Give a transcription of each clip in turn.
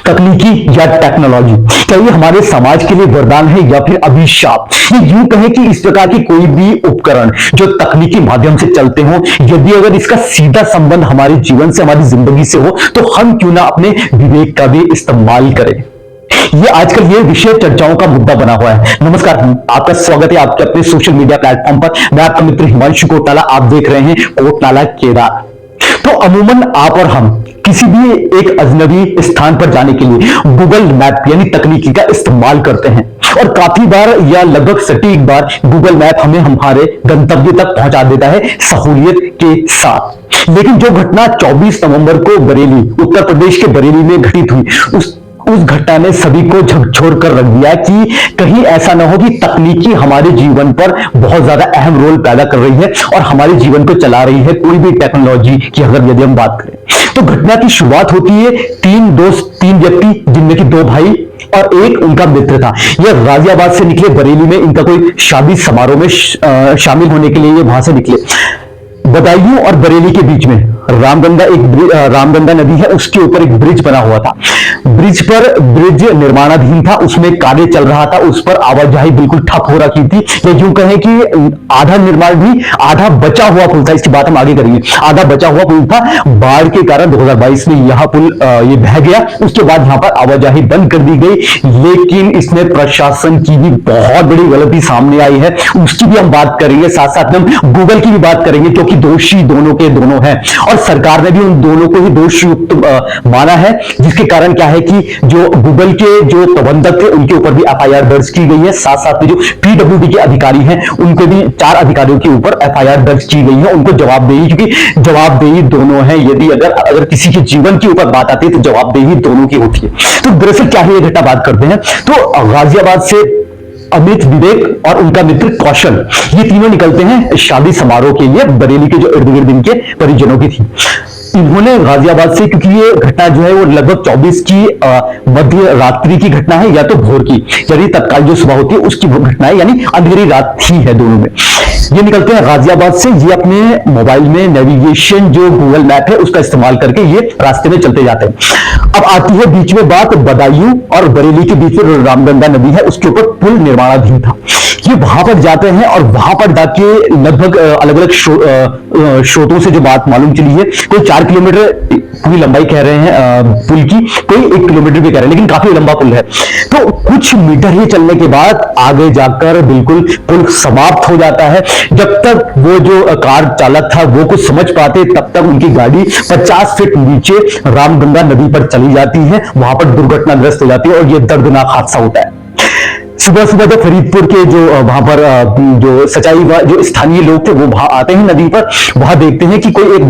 तकनीकी या टेक्नोलॉजी, क्या ये हमारे समाज के लिए वरदान है या फिर अभिशाप? ये यूं कहें कि इस प्रकार की कोई भी उपकरण जो तकनीकी माध्यम से चलते हो, यदि अगर इसका सीधा संबंध हमारे जीवन से, हमारी जिंदगी से हो, तो हम क्यों ना अपने विवेक का भी इस्तेमाल करें। ये आजकल ये विषय चर्चाओं का मुद्दा बना हुआ है। नमस्कार, आपका स्वागत है आपके अपने सोशल मीडिया प्लेटफॉर्म पर। मैं आपका मित्र हिमांशु कोटनाला, आप देख रहे हैं कोटनाला केदार। तो अमूमन आप और हम किसी भी एक अजनबी स्थान पर जाने के लिए गूगल मैप यानी तकनीकी का इस्तेमाल करते हैं, और काफी बार या लगभग सटीक बार गूगल मैप हमें हमारे गंतव्य तक पहुंचा देता है सहूलियत के साथ। लेकिन जो घटना 24 नवंबर को बरेली, उत्तर प्रदेश के बरेली में घटित हुई, उस घटना ने सभी को झकझोर कर रख दिया कि कहीं ऐसा ना हो कि तकनीकी हमारे जीवन पर बहुत ज्यादा अहम रोल पैदा कर रही है और हमारे जीवन को चला रही है। कोई भी टेक्नोलॉजी की अगर यदि हम बात करें, तो घटना की शुरुआत होती है तीन व्यक्ति, जिनमें कि 2 भाई और एक उनका मित्र था। यह गाजियाबाद से निकले बरेली में, इनका कोई शादी समारोह में शामिल होने के लिए ये वहां से निकले। बदायूं और बरेली के बीच में रामगंगा नदी है, उसके ऊपर एक ब्रिज बना हुआ था। ब्रिज निर्माणाधीन था, उसमें कार्य चल रहा था, उस पर आवाजाही बिल्कुल ठप हो रखी थी। या यूं कहें कि आधा निर्माण भी, आधा बचा हुआ पुल था। इसकी बात हम आगे करेंगे। आधा बचा हुआ पुल था, बाढ़ के कारण 2022 में यह पुल ये बह गया। उसके बाद यहां पर आवाजाही बंद कर दी गई। लेकिन इसमें प्रशासन की भी बहुत बड़ी गलती सामने आई है, उसकी भी हम बात करेंगे। साथ साथ में हम गूगल की भी बात करेंगे, क्योंकि दोषी दोनों के दोनों हैं और सरकार ने भी उन दोनों को ही दोषयुक्त माना है। जिसके कारण क्या है कि जो गूगल के जो प्रबंधक थे, उनके ऊपर भी एफआईआर दर्ज की गई है। साथ साथ में जो पीडब्ल्यूडी के अधिकारी हैं, उनके भी 4 अधिकारियों के ऊपर एफआईआर दर्ज की गई है। उनको जवाबदेही, क्योंकि जवाबदेही दोनों है। यदि अगर किसी के जीवन के ऊपर बात आती है तो जवाबदेही दोनों की होती है। तो दरअसल क्या है, ये घटना बात करते हैं। तो गाजियाबाद से अमित, विवेक और उनका मित्र कौशल, ये तीनों निकलते हैं शादी समारोह के लिए। बरेली के जो इर्द गिर्द इनके परिजनों की थी। इन्होंने गाजियाबाद से, क्योंकि ये घटना जो है वो लगभग 24 की मध्य रात्रि की घटना है या तो भोर की, यानी तत्काल जो सुबह होती है उसकी घटना है, यानी अंधेरी रात ही है दोनों में। ये निकलते हैं गाजियाबाद से। ये अपने मोबाइल में नेविगेशन जो गूगल मैप है उसका इस्तेमाल करके ये रास्ते में चलते जाते हैं। अब आती है बीच में बात, बदायूं और बरेली के बीच में रामगंगा नदी है, उसके ऊपर पुल निर्माणाधीन था। ये वहां पर जाते हैं और वहां पर जाके लगभग अलग अलग स्रोतों से जो बात मालूम चली है, कोई 4 किलोमीटर पूरी लंबाई कह रहे हैं पुल की, कोई 1 किलोमीटर भी कह रहे हैं, लेकिन काफी लंबा पुल है। तो कुछ मीटर ही चलने के बाद आगे जाकर बिल्कुल पुल समाप्त हो जाता है। जब तक वो जो कार चालक था वो कुछ समझ पाते, तब तक उनकी गाड़ी 50 फीट नीचे रामगंगा नदी पर चली जाती है। वहां पर दुर्घटनाग्रस्त हो जाती है और यह दर्दनाक हादसा होता है। सुबह सुबह तो फरीदपुर के जो वहां पर जो सच्चाई जो स्थानीय लोग थे वो वहां आते हैं नदी पर। वहां देखते हैं कि कोई एक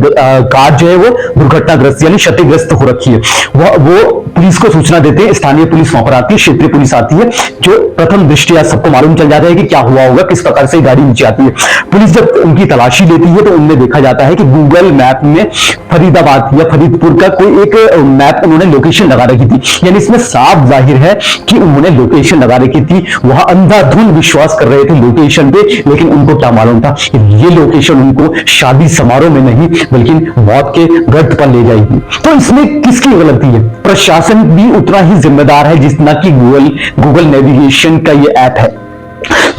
कार जो है वो दुर्घटनाग्रस्त यानी क्षतिग्रस्त हो रखी है। वो पुलिस को सूचना देते हैं। स्थानीय पुलिस वहां पर आती है, क्षेत्रीय पुलिस आती है। जो प्रथम दृष्टया सबको मालूम चल जाता है कि क्या हुआ होगा, किस प्रकार से गाड़ी नीचे आती है। पुलिस जब उनकी तलाशी लेती है तो उनमें देखा जाता है कि गूगल मैप में फरीदाबाद या फरीदपुर का कोई एक मैप उन्होंने लोकेशन लगा रखी थी। यानी इसमें साफ जाहिर है कि उन्होंने लोकेशन लगा रखी थी। वहां अंधाधुंध विश्वास कर रहे थे लोकेशन पे, लेकिन उनको क्या मालूम था कि ये लोकेशन उनको शादी समारोह में नहीं बल्कि मौत के गर्त पर ले जाएगी। तो इसमें किसकी गलती है? प्रशासन भी उतना ही जिम्मेदार है जितना कि गूगल नेविगेशन का ये ऐप है।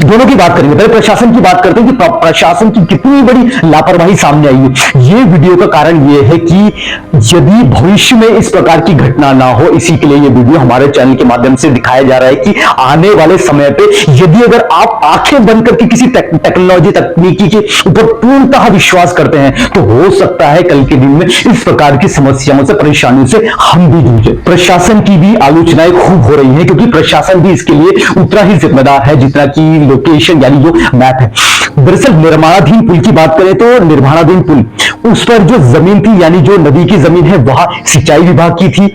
दोनों की बात करेंगे। पहले प्रशासन की बात करते हैं कि प्रशासन की कितनी बड़ी लापरवाही सामने आई है। ये वीडियो का कारण ये है कि यदि भविष्य में इस प्रकार की घटना ना हो, इसी के लिए ये वीडियो हमारे चैनल के माध्यम से दिखाया जा रहा है कि आने वाले समय पे यदि अगर आप आंखें बंद करके किसी टेक्नोलॉजी तकनीकी के ऊपर पूर्णतः विश्वास करते हैं तो हो सकता है कल के दिन में इस प्रकार की समस्याओं से, परेशानियों से हम भी जूझे। प्रशासन की भी आलोचनाएं खूब हो रही है, क्योंकि प्रशासन भी इसके लिए उतना ही जिम्मेदार है जितना कि लोकेशन यानी जो मैप है। दरअसल निर्माणाधीन पुल की बात करें तो निर्माणाधीन पुल, उस पर जो जमीन थी यानी जो नदी की जमीन है वहां सिंचाई विभाग की थी।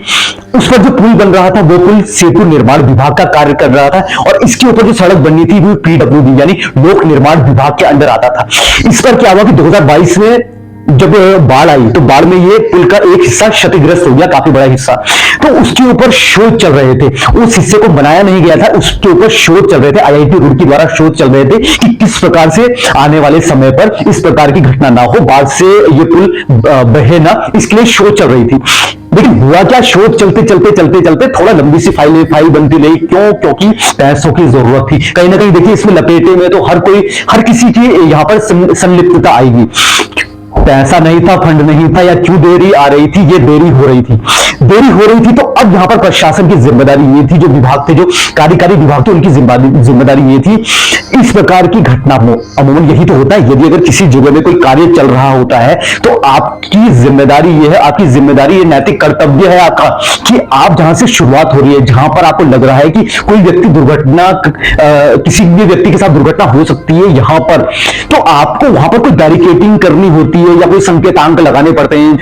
उस पर जो पुल बन रहा था वो पुल सेतु निर्माण विभाग का कार्य कर रहा था, और इसके ऊपर जो सड़क बननी थी वो पीडब्ल्यूडी यानी लोक निर्माण विभाग के अंडर आता था। इस पर क्या हुआ कि 2022 में जब बाढ़ आई तो बाढ़ में ये पुल का एक हिस्सा क्षतिग्रस्त हो गया, काफी बड़ा हिस्सा। तो उसके ऊपर शोध चल रहे थे। उस हिस्से को बनाया नहीं गया था, उसके ऊपर शोध चल रहे थे। आईआईटी रुड़की द्वारा शोध चल रहे थे कि किस प्रकार से आने वाले समय पर इस प्रकार की घटना ना हो, बाढ़ से ये पुल बहे ना, इसके लिए शोध चल रही थी। लेकिन हुआ क्या, शोध चलते चलते चलते चलते थोड़ा लंबी सी फाइल बनती रही। क्यों? क्योंकि पैसों की जरूरत थी कहीं ना कहीं। देखिए इसमें लपेटे में तो हर किसी की यहां पर संलिप्तता आएगी। पैसा नहीं था, फंड नहीं था, या क्यों देरी आ रही थी? ये देरी हो रही थी तो अब यहां पर प्रशासन की जिम्मेदारी ये थी, जो विभाग थे, जो कार्यकारी विभाग थे, उनकी जिम्मेदारी ये थी। इस प्रकार की घटना में अमूमन यही तो होता है, यदि अगर किसी जगह में कोई कार्य चल रहा होता है तो आपकी जिम्मेदारी ये है, आपकी जिम्मेदारी, ये नैतिक कर्तव्य है आपका, कि आप जहां से शुरुआत हो रही है, जहां पर आपको लग रहा है कि कोई व्यक्ति किसी भी व्यक्ति के साथ दुर्घटना हो सकती है यहां पर, तो आपको वहां पर कोई बैरिकेडिंग करनी होती है या कोई संकेतांक लगाने पड़ते हैं,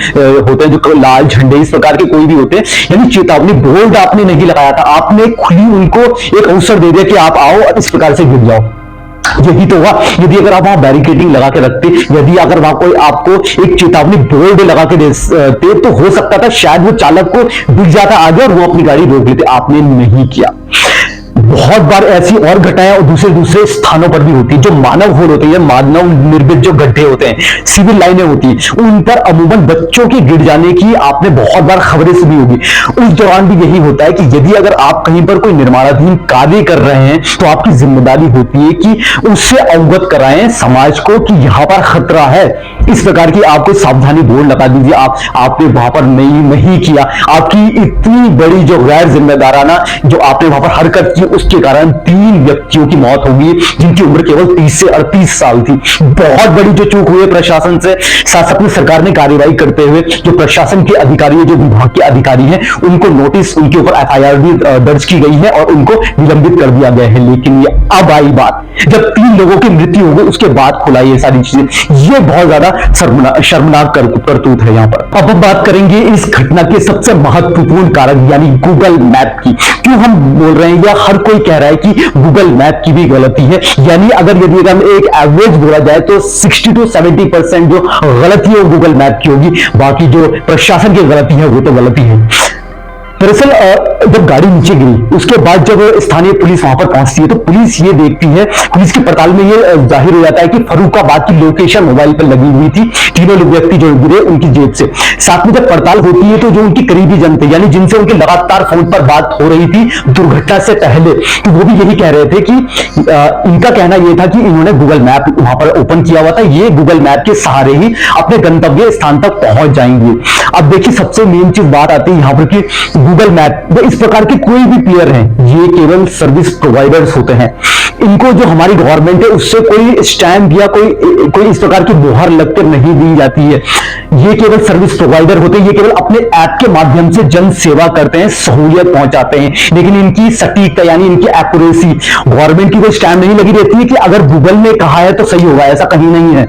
जो लाल झंडे इस प्रकार के कोई भी होते हैं। यानी चेतावनी बोर्ड आपने नहीं लगाया था, आपने खुली उनको एक अवसर दे दिया कि आप आओ और इस प्रकार से गिर जाओ। यही तो हुआ। यदि अगर आप वहां बैरिकेडिंग लगा के रखते, यदि अगर वहां कोई आपको एक चेतावनी बोर्ड लगा के देते, तो हो सकता था शायद वो चालक को दिख जाता आगे और वो अपनी गाड़ी रोक लेते। आपने नहीं किया। बहुत बार ऐसी और घटनाएं और दूसरे स्थानों पर भी होती है। जो मानव होल होते हैं, मानव निर्मित जो गड्ढे होते हैं, सिविल लाइनें होती हैं, उन पर अमूमन बच्चों के गिर जाने की आपने बहुत बार खबरें सुनी होगी। उस दौरान भी यही होता है कि यदि अगर आप कहीं पर कोई निर्माणाधीन कार्य कर रहे हैं तो आपकी जिम्मेदारी होती है कि उससे अवगत कराएं समाज को कि यहां पर खतरा है। इस प्रकार की आपको सावधानी बोर्ड लगा दीजिए। आपने वहां पर नहीं किया। आपकी इतनी बड़ी जो गैर जिम्मेदाराना जो आपने वहां पर हरकत की, उसके कारण 3 व्यक्तियों की मौत होगी जिनकी उम्र केवल 30 से 38 साल थी। बहुत बड़ी जो चूक हुई है प्रशासन से। साथ में सरकार ने कार्रवाई करते हुए जो प्रशासन के अधिकारी, जो विभाग के अधिकारी हैं, उनको नोटिस, उनके ऊपर एफआईआर भी दर्ज की गई है और उनको निलंबित कर दिया गया है। लेकिन ये अब आई बात, जब 3 लोगों की मृत्यु हो गई उसके बाद खुला ये सारी चीजें। ये बहुत ज्यादा शर्मनाक करतूत है यहाँ पर। अब हम बात करेंगे इस घटना के सबसे महत्वपूर्ण कारक यानी गूगल मैप की। क्यों हम बोल रहे हैं, या हर कोई कह रहा है कि गूगल मैप की भी गलती है। यानी यदि हम एक एवरेज बोला जाए तो 60 to 70% जो गलती है वो गूगल मैप की होगी। बाकी जो प्रशासन की गलती है वो तो गलती है। दरअसल जब गाड़ी नीचे गिरी उसके बाद जब स्थानीय पुलिस वहां पर पहुंचती है तो पुलिस ये देखती है, पुलिस की पड़ताल में ये जाहिर हो जाता है कि फर्रुखाबाद की लोकेशन मोबाइल पर लगी हुई थी। तीनों व्यक्ति जो गिरे उनकी जेब से। साथ में जब पड़ताल होती है तो जो उनकी करीबी जन थे, यानी जिनसे उनकी लगातार फोन पर बात हो रही थी दुर्घटना से पहले, तो वो भी यही कह रहे थे कि इनका कहना यह था कि इन्होंने गूगल मैप वहां पर ओपन किया हुआ था, ये गूगल मैप के सहारे ही अपने गंतव्य स्थान तक पहुंच जाएंगे। अब देखिए सबसे मेन चीज बात आती है यहां पर कि गूगल मैप, वो इस प्रकार के कोई भी प्लेयर हैं, ये केवल सर्विस प्रोवाइडर्स होते हैं। इनको जो हमारी गवर्नमेंट है उससे कोई स्टैंप या कोई इस प्रकार की मोहर लगकर नहीं दी जाती है। ये केवल सर्विस प्रोवाइडर होते हैं। ये केवल अपने ऐप के माध्यम से जन सेवा करते हैं, सहूलियत पहुंचाते हैं। लेकिन इनकी सटीकता यानी इनकी एक्यूरेसी, गवर्नमेंट की कोई स्टैंप नहीं लगी रहती है कि अगर गूगल ने कहा है तो सही होगा, ऐसा कहीं नहीं है।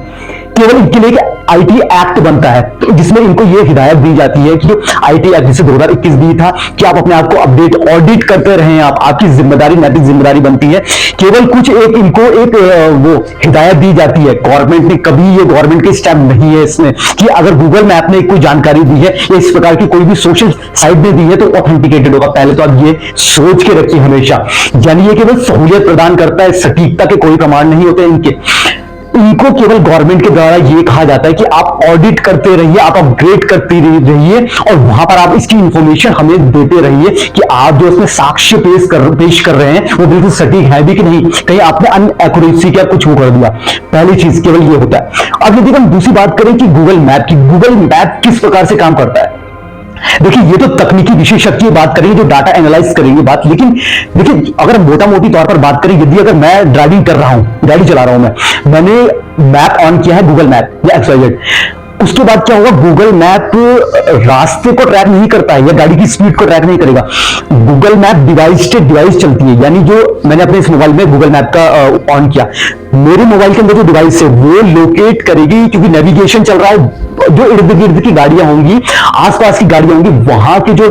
केवल इनके लिए आईटी एक्ट बनता है जिसमें इनको ये हिदायत दी जाती है कि आईटी एक्ट जिसे 2021 भी था कि आप अपने आप को अपडेट ऑडिट करते रहें। आपकी जिम्मेदारी, नैतिक जिम्मेदारी बनती है। केवल कुछ इनको वो हिदायत दी जाती है। गवर्नमेंट ने कभी, ये गवर्नमेंट के स्टैम्प नहीं है इसमें कि अगर गूगल मैप ने कोई जानकारी दी है या इस प्रकार की कोई भी सोशल साइट ने दी है तो ऑथेंटिकेटेड होगा। पहले तो आप ये सोच के रखिए हमेशा। यानी ये केवल सहूलियत प्रदान करता है, सटीकता के कोई प्रमाण नहीं होते इनके। इनको केवल गवर्नमेंट के द्वारा ये कहा जाता है कि आप ऑडिट करते रहिए, आप अपग्रेड करते रहिए और वहां पर आप इसकी इंफॉर्मेशन हमें देते रहिए कि आप जो इसमें साक्ष्य पेश कर रहे हैं वो बिल्कुल सटीक है भी कि नहीं, कहीं आपने अनएक्यूरेसी क्या कुछ वो कर दिया। पहली चीज केवल ये होता है। अब यदि हम दूसरी बात करें कि गूगल मैप की, गूगल मैप किस प्रकार से काम करता है। देखिए ये तो तकनीकी विशेषज्ञ बात करेंगे जो डाटा एनालाइज करेंगे बात, लेकिन देखिए अगर मोटा मोटी तौर पर बात करें, यदि अगर मैं ड्राइविंग कर रहा हूं, गाड़ी चला रहा हूं, मैंने मैप ऑन किया है, गूगल मैप या XYZ, उसके बाद क्या होगा, गूगल मैप रास्ते को ट्रैक नहीं करता है या गाड़ी की स्पीड को ट्रैक नहीं करेगा। गूगल मैप डिवाइस से डिवाइस चलती है। यानी जो मैंने अपने इस मोबाइल में गूगल मैप का ऑन किया, मेरे मोबाइल के अंदर जो डिवाइस है वो लोकेट करेगी, क्योंकि नेविगेशन चल रहा है, जो इर्द गिर्द की गाड़ियां होंगी, आसपास की गाड़ियां होंगी, वहां के जो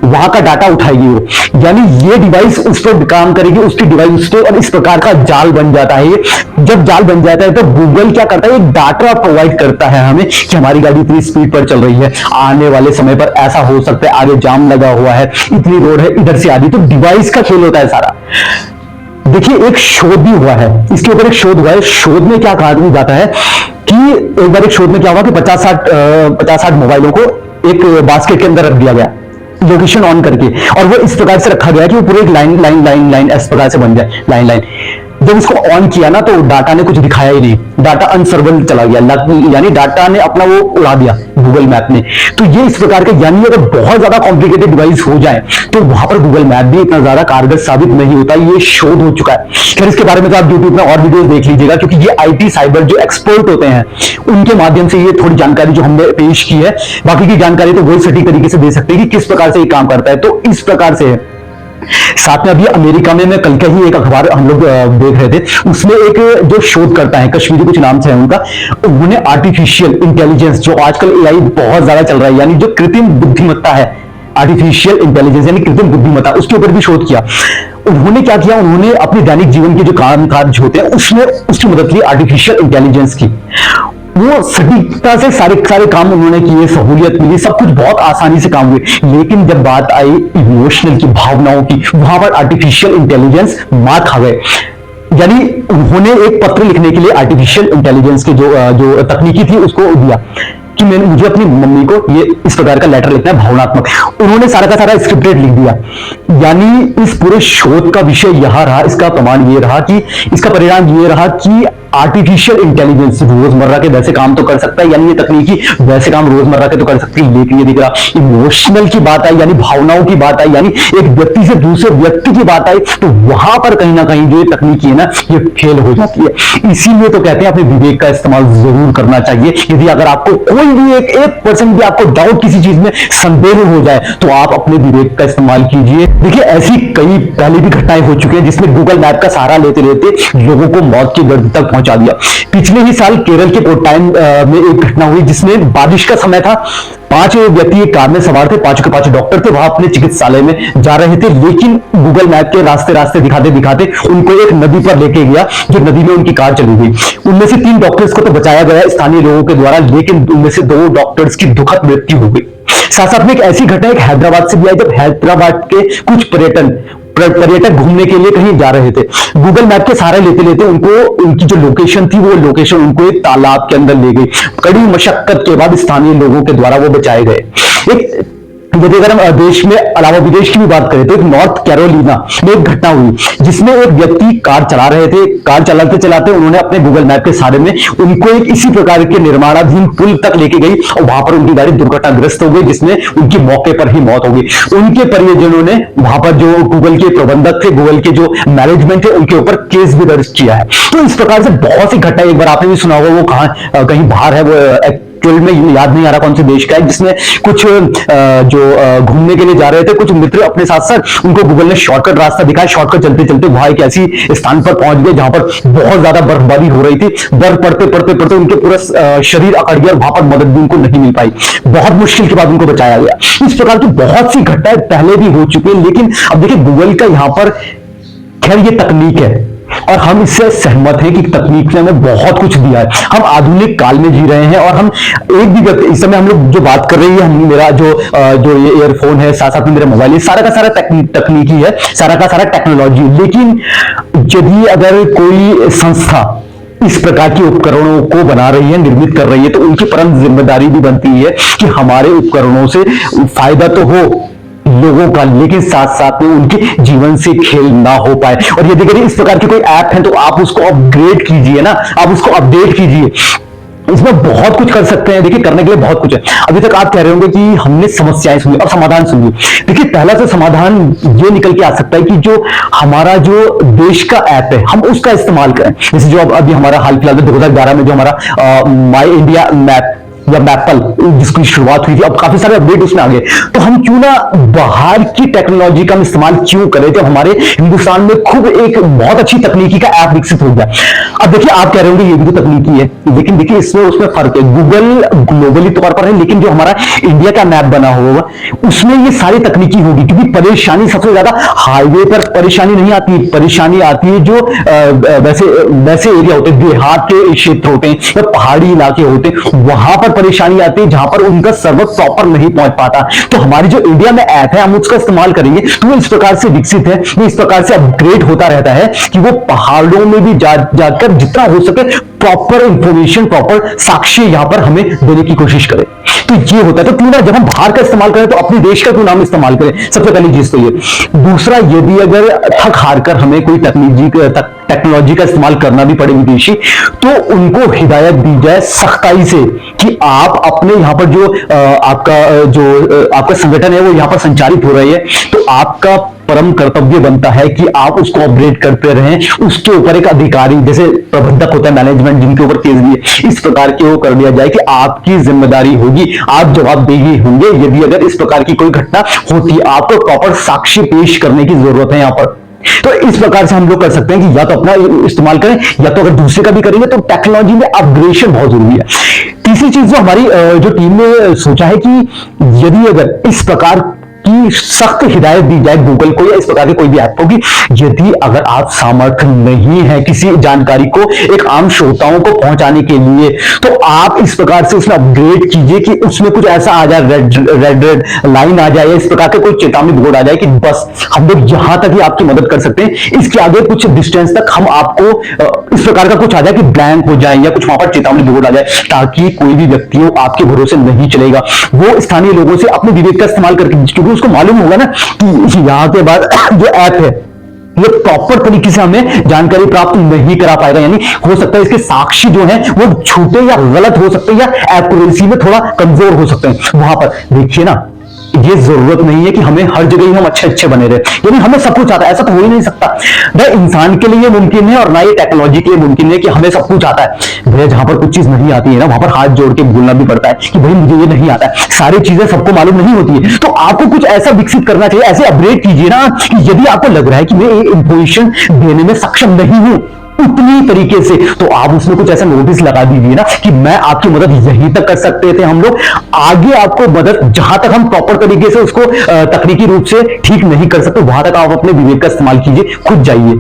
वहां का डाटा उठाएगी वो। यानी ये डिवाइस उस पर काम करेगी, उसकी डिवाइस उस पर, और इस प्रकार का जाल बन जाता है। जब जाल बन जाता है तो गूगल क्या करता है, एक डाटा प्रोवाइड करता है हमें कि हमारी गाड़ी इतनी स्पीड पर चल रही है, आने वाले समय पर ऐसा हो सकता है, आगे जाम लगा हुआ है, इतनी रोड है, इधर से आदि। तो डिवाइस का खेल होता है सारा। देखिए एक शोध भी हुआ है, इसके ऊपर एक शोध हुआ है। शोध में क्या कहा जाता है कि एक बार एक शोध में क्या हुआ कि 50-60 मोबाइलों को एक बास्केट के अंदर रख दिया गया लोकेशन ऑन करके, और वो इस प्रकार से रखा गया कि वो पूरे एक लाइन लाइन लाइन लाइन इस प्रकार से बन जाए, लाइन लाइन। जब इसको ऑन किया ना तो डाटा ने कुछ दिखाया ही नहीं, डाटा अनसर्वेबल चला गया, यानी डाटा ने अपना वो उड़ा दिया गूगल मैप ने। तो ये इस प्रकार के, यानी अगर बहुत ज्यादा कॉम्प्लिकेटेड डिवाइस हो जाए तो वहां पर गूगल मैप भी इतना ज्यादा कारगर साबित नहीं होता, ये शोध हो चुका है। खैर इसके बारे में तो आप यूट्यूब में और वीडियोस देख लीजिएगा, क्योंकि ये आईटी साइबर जो एक्सपर्ट होते हैं उनके माध्यम से ये थोड़ी जानकारी जो हमने पेश की है, बाकी की जानकारी तो वही सटीक तरीके से दे सकते हैं कि किस प्रकार से ये काम करता है। तो इस प्रकार से है। साथ में अभी अमेरिका में मैं कल का ही एक अखबार हम लोग देख रहे थे, उसमें एक जो शोध करता है, कश्मीरी कुछ नाम से है उनका, उन्होंने आर्टिफिशियल इंटेलिजेंस, जो आजकल एआई बहुत ज्यादा चल रहा है, यानी जो कृत्रिम बुद्धिमत्ता है, आर्टिफिशियल इंटेलिजेंस यानी कृत्रिम बुद्धिमत्ता, उसके ऊपर भी शोध किया। उन्होंने क्या किया, उन्होंने अपने दैनिक जीवन के जो काम काज होते हैं उसमें उसकी मदद ली आर्टिफिशियल इंटेलिजेंस की। वो सटीकता से सारे काम उन्होंने किए, सहूलियत मिली, सब कुछ बहुत आसानी से काम हुए। लेकिन जब बात आई इमोशनल की, भावनाओं की, वहां पर आर्टिफिशियल इंटेलिजेंस मार खा गए। यानी उन्होंने एक पत्र लिखने के लिए आर्टिफिशियल इंटेलिजेंस के जो तकनीकी थी उसको दिया कि मुझे अपनी मम्मी को ये इस प्रकार का लेटर लिखना है भावनात्मक। उन्होंने सारा का सारा स्क्रिप्टेड लिख दिया। यानी इस पूरे शोध का विषय यह रहा, इसका प्रमाण ये रहा कि, इसका परिणाम ये रहा कि आर्टिफिशियल इंटेलिजेंस रोजमर्रा के वैसे काम तो कर सकता है, यानी ये तकनीकी वैसे काम रोजमर्रा के तो कर सकती है, लेकिन ये दिख रहा इमोशनल की बात आई, यानी भावनाओं की बात आई, यानी एक व्यक्ति से दूसरे व्यक्ति की बात आई, तो वहां पर कहीं ना कहीं जो ये तकनीकी है ना, ये फेल हो जाती है। इसीलिए तो कहते हैं अपने विवेक का इस्तेमाल जरूर करना चाहिए। यदि अगर आपको कोई भी एक परसेंट भी आपको डाउट, किसी चीज में संदेह हो जाए, तो आप अपने विवेक का इस्तेमाल कीजिए। देखिए ऐसी कई पहले भी घटनाएं हो चुकी हैं जिसमें गूगल मैप का सहारा लेते लेते लोगों को मौत की गर्द तक पहुंचा दिया। पिछले ही साल केरल के कोट्टायम में एक घटना हुई जिसमें बारिश का समय था, 5 व्यक्ति एक कार में सवार थे, 5 के 5 डॉक्टर थे, वहां अपने चिकित्सालय में जा रहे थे, लेकिन गूगल मैप के रास्ते दिखाते दिखाते उनको एक नदी पर लेके गया, जो नदी में उनकी कार चली गई। उनमें से 3 डॉक्टर्स को तो बचाया गया स्थानीय लोगों के द्वारा, लेकिन उनमें से 2 डॉक्टर्स की दुखद मृत्यु हो गई। साथ साथ में एक ऐसी घटना एक हैदराबाद से भी आई, जब हैदराबाद के कुछ पर्यटक घूमने के लिए कहीं जा रहे थे। गूगल मैप के सहारे लेते लेते उनको उनकी जो लोकेशन थी, वो लोकेशन उनको एक तालाब के अंदर ले गई। कड़ी मशक्कत के बाद स्थानीय लोगों के द्वारा वो बचाए गए। एक यदि अगर हम देश में अलावा विदेश की भी बात करें तो एक नॉर्थ कैरोलिना में एक घटना हुई जिसमें एक व्यक्ति कार चला रहे थे, कार चलाते चलाते उन्होंने अपने गूगल मैप के सहारे में उनको एक इसी प्रकार के निर्माणाधीन पुल तक लेके गई और वहां पर उनकी गाड़ी दुर्घटनाग्रस्त हो गई, जिसमें उनकी मौके पर ही मौत हो गई। उनके परिजनों ने वहां पर जो गूगल के प्रबंधक थे, गूगल के जो मैनेजमेंट थे, उनके ऊपर केस भी दर्ज किया है। तो इस प्रकार से बहुत सी घटनाएं, एक बार आपने भी सुना होगा, वो कहां कहीं बाहर है, वो में याद नहीं आ रहा कौन से देश का है, जिसमें कुछ जो घूमने के लिए जा रहे थे, कुछ मित्र अपने साथ साथ, उनको गूगल ने शॉर्टकट रास्ता दिखाया, शॉर्टकट चलते चलते वहां एक ऐसी स्थान पर पहुंच गए जहां पर बहुत ज्यादा बर्फबारी हो रही थी। बर्फ पड़ते पड़ते पड़ते उनके पूरा शरीर अकड़ गया और वहां पर मदद भी उनको नहीं मिल पाई। बहुत मुश्किल के बाद उनको बचाया गया। इस प्रकार की बहुत सी घटनाएं पहले भी हो चुकी है, लेकिन अब देखिए गूगल का यहां पर, खैर ये तकनीक है और हम इससे सहमत हैं कि तकनीक ने हमें बहुत कुछ दिया है। हम आधुनिक काल में जी रहे हैं और हम एक भी व्यक्ति, इस समय हम लोग जो बात कर रही है, हम मेरा जो ये ईयरफोन है, साथ साथ में मेरा मोबाइल है, सारा का सारा तकनीकी है, सारा का सारा टेक्नोलॉजी। लेकिन यदि अगर कोई संस्था इस प्रकार के उपकरणों को बना रही है, निर्मित कर रही है, तो उनकी परम जिम्मेदारी भी बनती है कि हमारे उपकरणों से फायदा तो हो लोगों का, लेकिन साथ साथ में उनके जीवन से खेल ना हो पाए। और यदि अगर इस प्रकार के कोई ऐप है तो आप उसको अपग्रेड कीजिए ना, आप उसको अपडेट कीजिए। इसमें बहुत कुछ कर सकते हैं। देखिए करने के लिए बहुत कुछ है। अभी तक आप कह रहे होंगे कि हमने समस्याएं सुनी और समाधान सुनी। देखिए पहला तो समाधान ये निकल के आ सकता है कि जो हमारा जो देश का ऐप है हम उसका इस्तेमाल करें। जैसे जो अभी हमारा हाल फिलहाल 2011 में जो हमारा माई इंडिया मैप या मैपल जिसकी शुरुआत हुई थी, अब काफी सारे अपडेट उसमें आ गए। तो हम क्यों ना बाहर की टेक्नोलॉजी का इस्तेमाल क्यों करें जब हमारे हिंदुस्तान में खुद एक बहुत अच्छी तकनीकी का ऐप विकसित हो गया। अब देखिए आप कह रहे होंगे ये भी तो तकनीकी है, लेकिन देखिए इसमें उसमें फर्क है। गूगल ग्लोबली तौर पर है, लेकिन जो हमारा इंडिया का मैप बना होगा उसमें ये सारी तकनीकी होगी। क्योंकि परेशानी सबसे ज्यादा हाईवे पर परेशानी नहीं आती, परेशानी आती है जो वैसे एरिया होते हैं, देहात के क्षेत्र होते हैं या पहाड़ी इलाके होते हैं, वहां पर परेशानी आती है जहां पर उनका सर्वर प्रॉपर नहीं पहुंच पाता। तो हमारी जो इंडिया में ऐप है हम उसका इस्तेमाल करेंगे तो वो इस प्रकार से विकसित है, वो इस प्रकार से अपग्रेड होता रहता है कि वो पहाड़ों में भी जाकर जितना हो सके प्रॉपर इंफॉर्मेशन, प्रॉपर साक्ष्य यहां पर हमें देने की कोशिश करें। तो ये होता है। तो क्यों ना जब हम बाहर का इस्तेमाल करें तो अपने देश का क्यों नाम इस्तेमाल करें, सबसे पहली चीज तो ये। दूसरा, यदि अगर थक हार कर हमें कोई टेक्नोलॉजी का इस्तेमाल करना भी पड़े विदेशी, तो उनको हिदायत दी जाए सख्ताई से कि आप अपने यहां पर जो आपका संगठन है वो यहां पर संचालित हो रही है, तो आपका परम कर्तव्य बनता है कि आप उसको अपग्रेड करते रहें। उसके ऊपर एक अधिकारी जैसे प्रबंधक होता है, मैनेजमेंट जिनके ऊपर केस भी है, इस प्रकार के वो कर दिया जाए कि आपकी जिम्मेदारी होगी, आप जवाबदेही होंगे यदि अगर इस प्रकार की कोई घटना होती है। आपको प्रॉपर साक्ष्य पेश करने की जरूरत है यहां पर। तो इस प्रकार से हम लोग कर सकते हैं कि या तो अपना इस्तेमाल करें या तो अगर दूसरे का भी करेंगे, तो टेक्नोलॉजी में अपग्रेडेशन बहुत जरूरी है। तीसरी चीज जो हमारी जो टीम ने सोचा है कि यदि अगर इस प्रकार की सख्त हिदायत दी जाए गूगल को या इस प्रकार के कोई भी ऐप को कि यदि अगर आप सामर्थ्य नहीं है किसी जानकारी को एक आम श्रोताओं को पहुंचाने के लिए, तो आप इस प्रकार से उसमें अपग्रेड कीजिए कि उसमें कुछ ऐसा आ जाए, रेड लाइन आ जाए, इस प्रकार के कोई चेतावनी बोर्ड आ जाए कि बस हम लोग यहां तक ही आपकी मदद कर सकते हैं, इसके आगे कुछ डिस्टेंस तक हम आपको इस प्रकार का कुछ आ जाए कि ब्लैंक हो जाए या कुछ वहां पर चेतावनी बोर्ड आ जाए, ताकि कोई भी व्यक्ति हो आपके भरोसे नहीं चलेगा। वो स्थानीय लोगों से अपने विवेक का इस्तेमाल करके, उसको मालूम होगा ना कि यहाँ के बाद जो ऐप है ये प्रॉपर तरीके से हमें जानकारी प्राप्त नहीं करा पाएगा, यानी हो सकता है इसके साक्षी जो हैं वो झूठे या गलत हो सकते हैं या एक्यूरेसी में थोड़ा कमजोर हो सकते हैं। वहां पर देखिए ना, ये जरूरत नहीं है कि हमें हर जगह ही हम अच्छे बने रहे, यानी हमें सब कुछ आता है, ऐसा तो हो ही नहीं सकता। ना इंसान के लिए मुमकिन है और ना ये टेक्नोलॉजी के लिए मुमकिन है कि हमें सब कुछ आता है। भैया जहां पर कुछ चीज नहीं आती है ना, वहां पर हाथ जोड़ के बोलना भी पड़ता है कि भाई मुझे ये नहीं आता है। सारी चीजें सबको मालूम नहीं होती है, तो आपको कुछ ऐसा विकसित करना चाहिए, ऐसे अपग्रेड कीजिए ना कि यदि आपको लग रहा है कि मैं ये इंफॉर्मेशन देने में सक्षम नहीं हूं उतनी तरीके से, तो आप उसमें कुछ ऐसा नोटिस लगा दीजिए ना कि मैं आपकी मदद यहीं तक कर सकते थे हम लोग, आगे आपको मदद जहां तक हम प्रॉपर तरीके से उसको तकनीकी रूप से ठीक नहीं कर सकते, वहां तक आप अपने विवेक का इस्तेमाल कीजिए, खुद जाइए।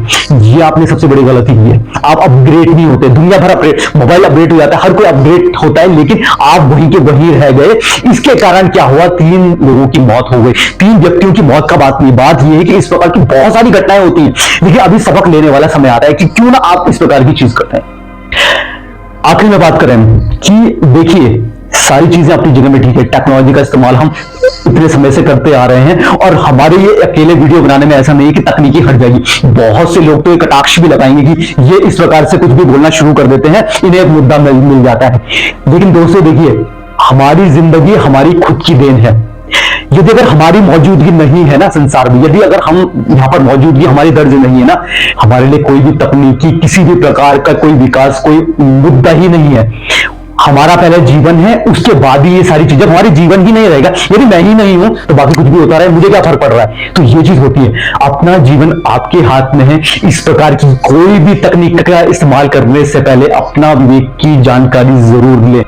ये आपने सबसे बड़ी गलती की है। आप अपग्रेड नहीं होते, दुनिया भर अपग्रेड, मोबाइल अपग्रेड हो जाता है, हर कोई अपग्रेड होता है, लेकिन आप वहीं के वहीं रह गए। इसके कारण क्या हुआ, 3 लोगों की मौत हो गई, 3 व्यक्तियों की मौत का बात नहीं, बात यह है कि इस प्रकार की बहुत सारी घटनाएं होती हैं। लेकिन अभी सबक लेने वाला समय आता है कि क्यों ना आप इस प्रकार की चीज करते हैं। आखिर में बात करें कि देखिए सारी चीजें अपनी जगह में ठीक है, टेक्नोलॉजी का इस्तेमाल हम इतने समय से करते आ रहे हैं और हमारे ये अकेले वीडियो बनाने में ऐसा नहीं कि तकनीकी हट जाएगी। बहुत से लोग तो एक कटाक्ष भी लगाएंगे कि ये इस प्रकार से कुछ भी बोलना शुरू कर देते हैं, इन्हें एक मुद्दा मिल जाता है। लेकिन दोस्तों देखिए, हमारी जिंदगी हमारी खुद की देन है। यदि अगर हमारी मौजूदगी नहीं है ना संसार में, यदि अगर हम यहाँ पर मौजूदगी हमारी दर्ज नहीं है ना, हमारे लिए कोई भी तकनीकी किसी भी प्रकार का कोई विकास कोई मुद्दा ही नहीं है। हमारा पहले जीवन है, उसके बाद ही ये सारी चीजें, हमारी जीवन ही नहीं रहेगा। यदि मैं ही नहीं हूं तो बाकी कुछ भी होता रहे, मुझे क्या फर्क पड़ रहा है। तो ये चीज होती है, अपना जीवन आपके हाथ में है। इस प्रकार की कोई भी तकनीक का इस्तेमाल करने से पहले अपना विवेक की जानकारी जरूर लें।